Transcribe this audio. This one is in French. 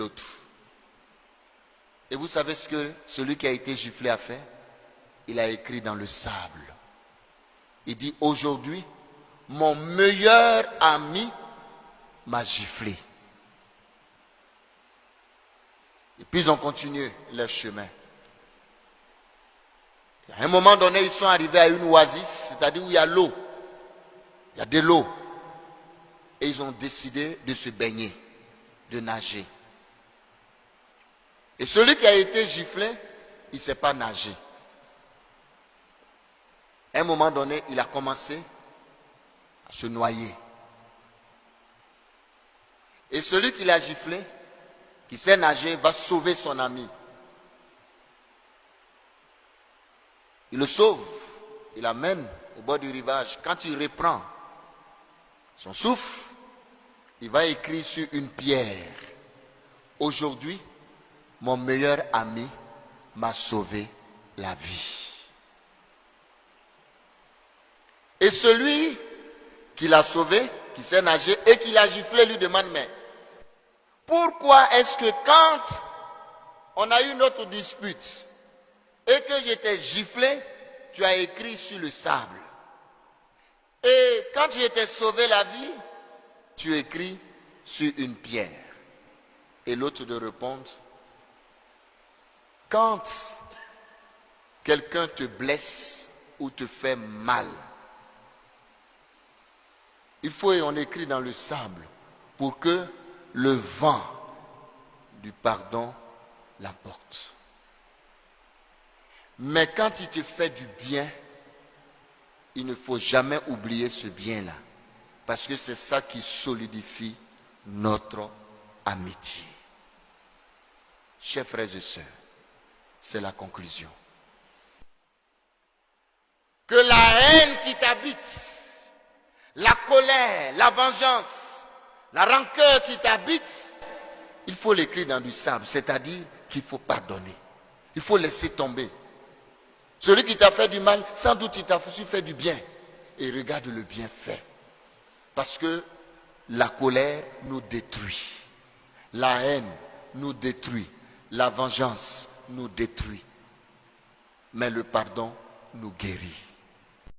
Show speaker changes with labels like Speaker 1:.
Speaker 1: l'autre. Et vous savez ce que celui qui a été giflé a fait? Il a écrit dans le sable. Il dit, aujourd'hui, mon meilleur ami m'a giflé. Et puis ils ont continué leur chemin. À un moment donné, ils sont arrivés à une oasis, c'est-à-dire où il y a l'eau. Il y a de l'eau. Et ils ont décidé de se baigner, de nager. Et celui qui a été giflé, il ne sait pas nager. À un moment donné, il a commencé à se noyer. Et celui qui l'a giflé, qui sait nager, va sauver son ami. Il le sauve, il l'amène au bord du rivage. Quand il reprend son souffle, il va écrire sur une pierre, aujourd'hui, mon meilleur ami m'a sauvé la vie. Et celui qui l'a sauvé, qui sait nager et qui l'a giflé, lui demande, mais pourquoi est-ce que quand on a eu notre dispute et que j'étais giflé, tu as écrit sur le sable? Et quand j'étais sauvé la vie, tu écris sur une pierre. Et l'autre de répondre, quand quelqu'un te blesse ou te fait mal, il faut, et on écrit dans le sable, pour que le vent du pardon l'emporte. Mais quand il te fait du bien, il ne faut jamais oublier ce bien-là. Parce que c'est ça qui solidifie notre amitié. Chers frères et sœurs, c'est la conclusion. Que la haine qui t'habite, la colère, la vengeance, la rancœur qui t'habite, il faut l'écrire dans du sable, c'est-à-dire qu'il faut pardonner. Il faut laisser tomber. Celui qui t'a fait du mal, sans doute il t'a fait du bien. Et regarde le bienfait. Parce que la colère nous détruit. La haine nous détruit. La vengeance nous détruit. Mais le pardon nous guérit.